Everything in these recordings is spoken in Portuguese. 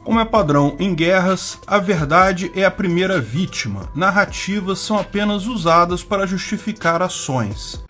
Como é padrão em guerras, a verdade é a primeira vítima. Narrativas são apenas usadas para justificar ações.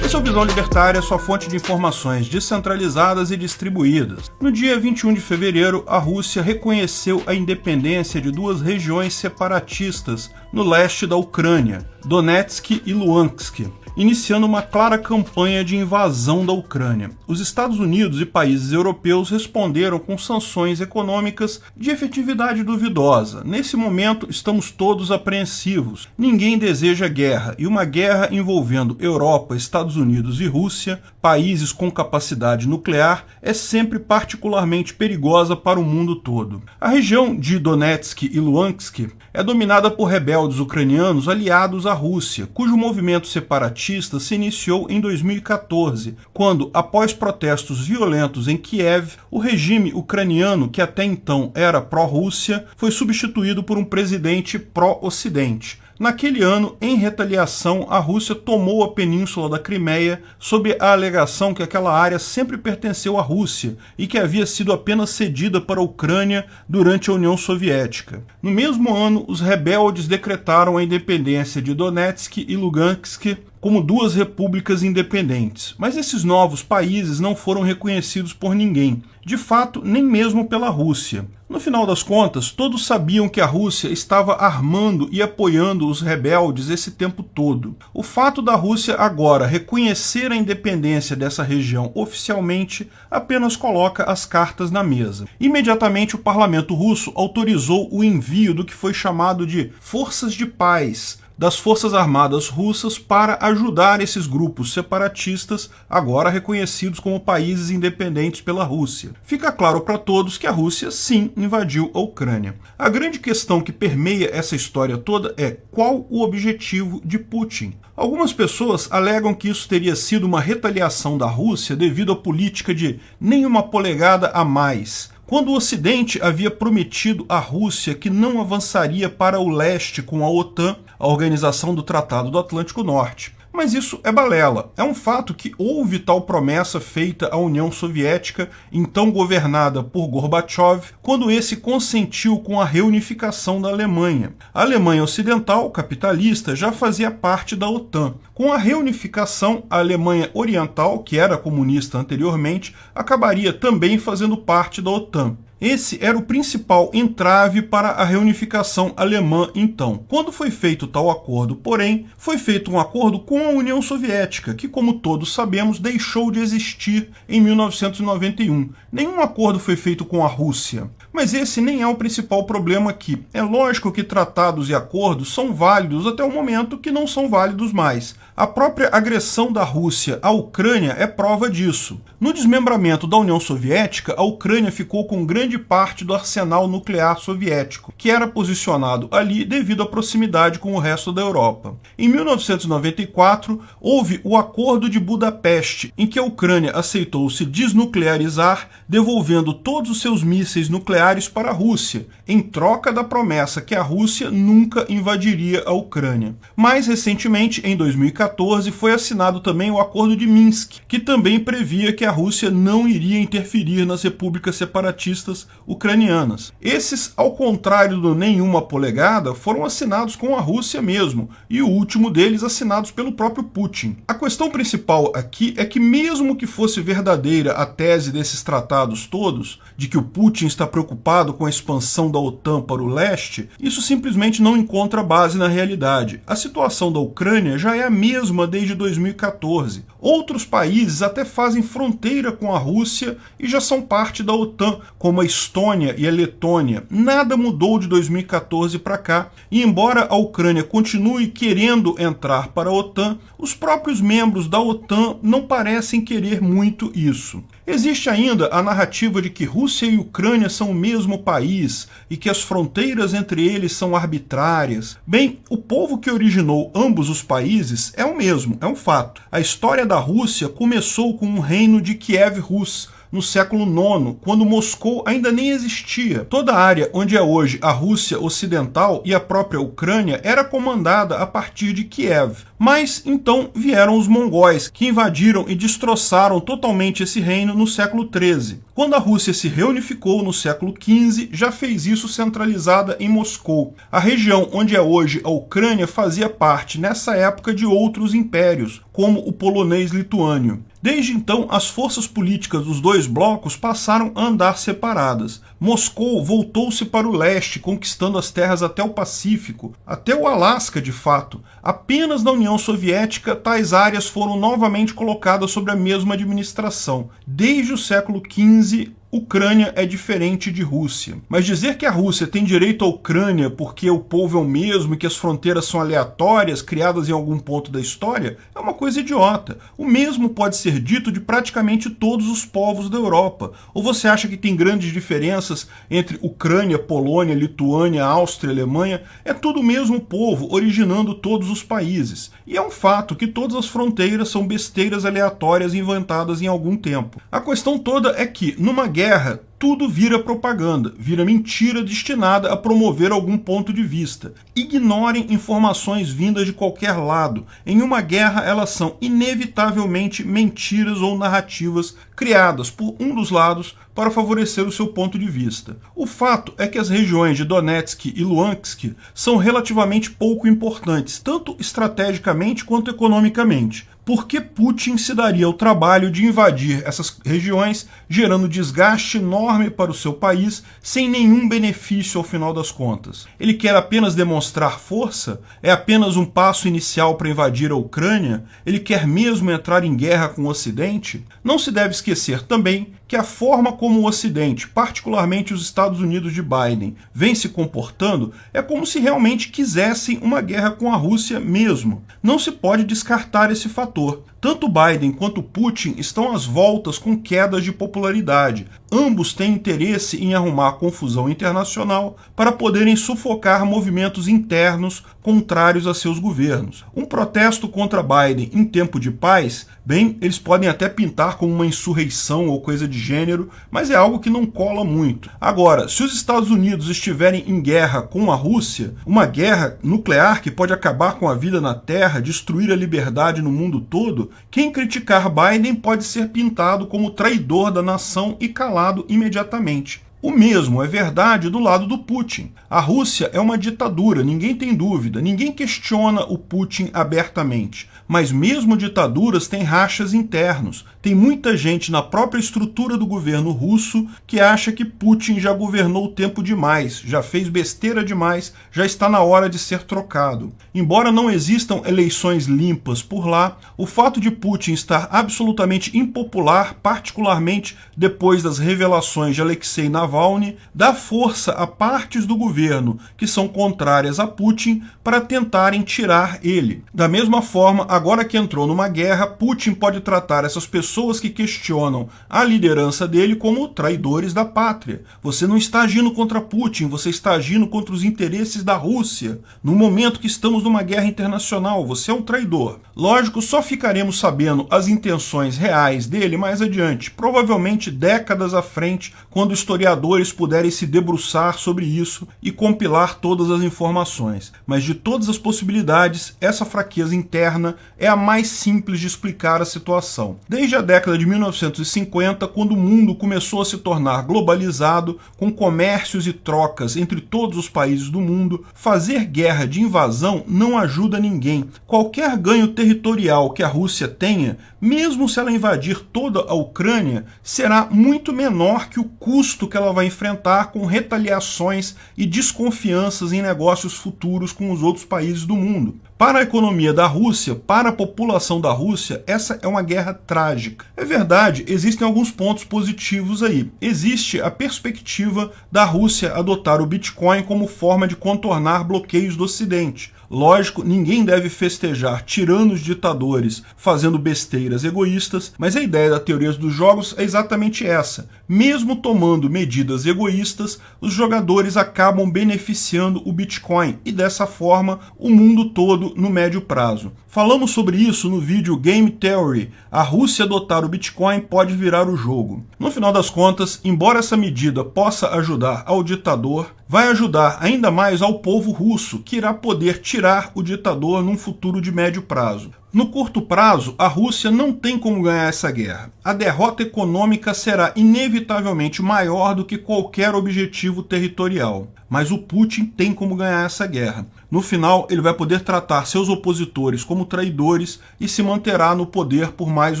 Esse é o Visão Libertária, sua fonte de informações descentralizadas e distribuídas. No dia 21 de fevereiro, a Rússia reconheceu a independência de duas regiões separatistas no leste da Ucrânia, Donetsk e Luhansk, iniciando uma clara campanha de invasão da Ucrânia. Os Estados Unidos e países europeus responderam com sanções econômicas de efetividade duvidosa. Nesse momento, estamos todos apreensivos. Ninguém deseja guerra, e uma guerra envolvendo Europa, Estados Unidos e Rússia, países com capacidade nuclear, é sempre particularmente perigosa para o mundo todo. A região de Donetsk e Luhansk é dominada por rebeldes ucranianos aliados à Rússia, cujo movimento separatista se iniciou em 2014, quando, após protestos violentos em Kiev, o regime ucraniano, que até então era pró-Rússia, foi substituído por um presidente pró-Ocidente. Naquele ano, em retaliação, a Rússia tomou a península da Crimeia sob a alegação que aquela área sempre pertenceu à Rússia e que havia sido apenas cedida para a Ucrânia durante a União Soviética. No mesmo ano, os rebeldes decretaram a independência de Donetsk e Lugansk como duas repúblicas independentes. Mas esses novos países não foram reconhecidos por ninguém, de fato, nem mesmo pela Rússia. No final das contas, todos sabiam que a Rússia estava armando e apoiando os rebeldes esse tempo todo. O fato da Rússia agora reconhecer a independência dessa região oficialmente apenas coloca as cartas na mesa. Imediatamente, o parlamento russo autorizou o envio do que foi chamado de Forças de Paz das Forças Armadas Russas para ajudar esses grupos separatistas, agora reconhecidos como países independentes pela Rússia. Fica claro para todos que a Rússia, sim, invadiu a Ucrânia. A grande questão que permeia essa história toda é qual o objetivo de Putin. Algumas pessoas alegam que isso teria sido uma retaliação da Rússia devido à política de nenhuma polegada a mais, quando o Ocidente havia prometido à Rússia que não avançaria para o leste com a OTAN, a Organização do Tratado do Atlântico Norte. Mas isso é balela. É um fato que houve tal promessa feita à União Soviética, então governada por Gorbachev, quando esse consentiu com a reunificação da Alemanha. A Alemanha Ocidental, capitalista, já fazia parte da OTAN. Com a reunificação, a Alemanha Oriental, que era comunista anteriormente, acabaria também fazendo parte da OTAN. Esse era o principal entrave para a reunificação alemã então. Quando foi feito tal acordo, porém, foi feito um acordo com a União Soviética, que, como todos sabemos, deixou de existir em 1991. Nenhum acordo foi feito com a Rússia. Mas esse nem é o principal problema aqui. É lógico que tratados e acordos são válidos até o momento que não são válidos mais. A própria agressão da Rússia à Ucrânia é prova disso. No desmembramento da União Soviética, a Ucrânia ficou com grande parte do arsenal nuclear soviético, que era posicionado ali devido à proximidade com o resto da Europa. Em 1994, houve o Acordo de Budapeste, em que a Ucrânia aceitou se desnuclearizar, devolvendo todos os seus mísseis nucleares para a Rússia, em troca da promessa que a Rússia nunca invadiria a Ucrânia. Mais recentemente, em 2014, foi assinado também o Acordo de Minsk, que também previa que a Rússia não iria interferir nas repúblicas separatistas ucranianas. Esses, ao contrário do nenhuma polegada, foram assinados com a Rússia mesmo, e o último deles assinados pelo próprio Putin. A questão principal aqui é que, mesmo que fosse verdadeira a tese desses tratados todos, de que o Putin está preocupado com a expansão da OTAN para o leste, isso simplesmente não encontra base na realidade. A situação da Ucrânia já é a mesma desde 2014. Outros países até fazem fronteira com a Rússia e já são parte da OTAN, como a Estônia e a Letônia. Nada mudou de 2014 para cá, e embora a Ucrânia continue querendo entrar para a OTAN, os próprios membros da OTAN não parecem querer muito isso. Existe ainda a narrativa de que Rússia e Ucrânia são o mesmo país e que as fronteiras entre eles são arbitrárias. Bem, o povo que originou ambos os países é o mesmo, é um fato. A história da Rússia começou com um reino de Kiev Rus, no século IX, quando Moscou ainda nem existia. Toda a área onde é hoje a Rússia Ocidental e a própria Ucrânia era comandada a partir de Kiev. Mas então vieram os mongóis, que invadiram e destroçaram totalmente esse reino no século XIII. Quando a Rússia se reunificou no século XV, já fez isso centralizada em Moscou. A região onde é hoje a Ucrânia fazia parte, nessa época, de outros impérios, como o polonês-lituânio. Desde então, as forças políticas dos dois blocos passaram a andar separadas. Moscou voltou-se para o leste, conquistando as terras até o Pacífico, até o Alasca, de fato. Apenas na União Soviética, tais áreas foram novamente colocadas sob a mesma administração. Desde o século XV, Ucrânia é diferente de Rússia. Mas dizer que a Rússia tem direito à Ucrânia porque o povo é o mesmo e que as fronteiras são aleatórias, criadas em algum ponto da história, é uma coisa idiota. O mesmo pode ser dito de praticamente todos os povos da Europa. Ou você acha que tem grandes diferenças entre Ucrânia, Polônia, Lituânia, Áustria, Alemanha? É tudo o mesmo povo, originando todos os países. E é um fato que todas as fronteiras são besteiras aleatórias inventadas em algum tempo. A questão toda é que, numa guerra, tudo vira propaganda, vira mentira destinada a promover algum ponto de vista. Ignorem informações vindas de qualquer lado. Em uma guerra, elas são inevitavelmente mentiras ou narrativas criadas por um dos lados para favorecer o seu ponto de vista. O fato é que as regiões de Donetsk e Luhansk são relativamente pouco importantes, tanto estrategicamente quanto economicamente. Por que Putin se daria o trabalho de invadir essas regiões, gerando desgaste enorme para o seu país, sem nenhum benefício ao final das contas? Ele quer apenas demonstrar força? É apenas um passo inicial para invadir a Ucrânia? Ele quer mesmo entrar em guerra com o Ocidente? Não se deve esquecer também que a forma como o Ocidente, particularmente os Estados Unidos de Biden, vem se comportando é como se realmente quisessem uma guerra com a Rússia mesmo. Não se pode descartar esse fator. Tanto Biden quanto Putin estão às voltas com quedas de popularidade. Ambos têm interesse em arrumar confusão internacional para poderem sufocar movimentos internos contrários a seus governos. Um protesto contra Biden em tempo de paz, bem, eles podem até pintar como uma insurreição ou coisa de gênero, mas é algo que não cola muito. Agora, se os Estados Unidos estiverem em guerra com a Rússia, uma guerra nuclear que pode acabar com a vida na Terra, destruir a liberdade no mundo todo, quem criticar Biden pode ser pintado como traidor da nação e calado imediatamente. O mesmo é verdade do lado do Putin. A Rússia é uma ditadura, ninguém tem dúvida, ninguém questiona o Putin abertamente. Mas mesmo ditaduras têm rachas internos. Tem muita gente na própria estrutura do governo russo que acha que Putin já governou o tempo demais, já fez besteira demais, já está na hora de ser trocado. Embora não existam eleições limpas por lá, o fato de Putin estar absolutamente impopular, particularmente depois das revelações de Alexei Navalny, dá força a partes do governo que são contrárias a Putin para tentarem tirar ele. Da mesma forma, agora que entrou numa guerra, Putin pode tratar essas pessoas que questionam a liderança dele como traidores da pátria. Você não está agindo contra Putin, você está agindo contra os interesses da Rússia. No momento que estamos numa guerra internacional, você é um traidor. Lógico, só ficaremos sabendo as intenções reais dele mais adiante, provavelmente décadas à frente, quando historiadores puderem se debruçar sobre isso e compilar todas as informações. Mas de todas as possibilidades, essa fraqueza interna é a mais simples de explicar a situação. Desde a década de 1950, quando o mundo começou a se tornar globalizado, com comércios e trocas entre todos os países do mundo, fazer guerra de invasão não ajuda ninguém. Qualquer ganho territorial que a Rússia tenha, mesmo se ela invadir toda a Ucrânia, será muito menor que o custo que ela vai enfrentar com retaliações e desconfianças em negócios futuros com os outros países do mundo. Para a economia da Rússia, para a população da Rússia, essa é uma guerra trágica. É verdade, existem alguns pontos positivos aí. Existe a perspectiva da Rússia adotar o Bitcoin como forma de contornar bloqueios do Ocidente. Lógico, ninguém deve festejar tiranos ditadores fazendo besteiras egoístas, mas a ideia da teoria dos jogos é exatamente essa. Mesmo tomando medidas egoístas, os jogadores acabam beneficiando o Bitcoin e dessa forma o mundo todo no médio prazo. Falamos sobre isso no vídeo Game Theory, a Rússia adotar o Bitcoin pode virar o jogo. No final das contas, embora essa medida possa ajudar ao ditador, vai ajudar ainda mais ao povo russo, que irá poder tirar o ditador num futuro de médio prazo. No curto prazo, a Rússia não tem como ganhar essa guerra. A derrota econômica será inevitavelmente maior do que qualquer objetivo territorial. Mas o Putin tem como ganhar essa guerra. No final, ele vai poder tratar seus opositores como traidores e se manterá no poder por mais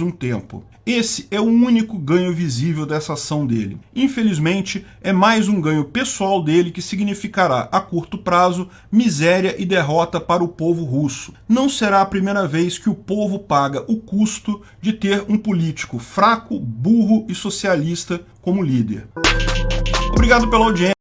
um tempo. Esse é o único ganho visível dessa ação dele. Infelizmente, é mais um ganho pessoal dele que significará, a curto prazo, miséria e derrota para o povo russo. Não será a primeira vez que o povo paga o custo de ter um político fraco, burro e socialista como líder. Obrigado pela audiência.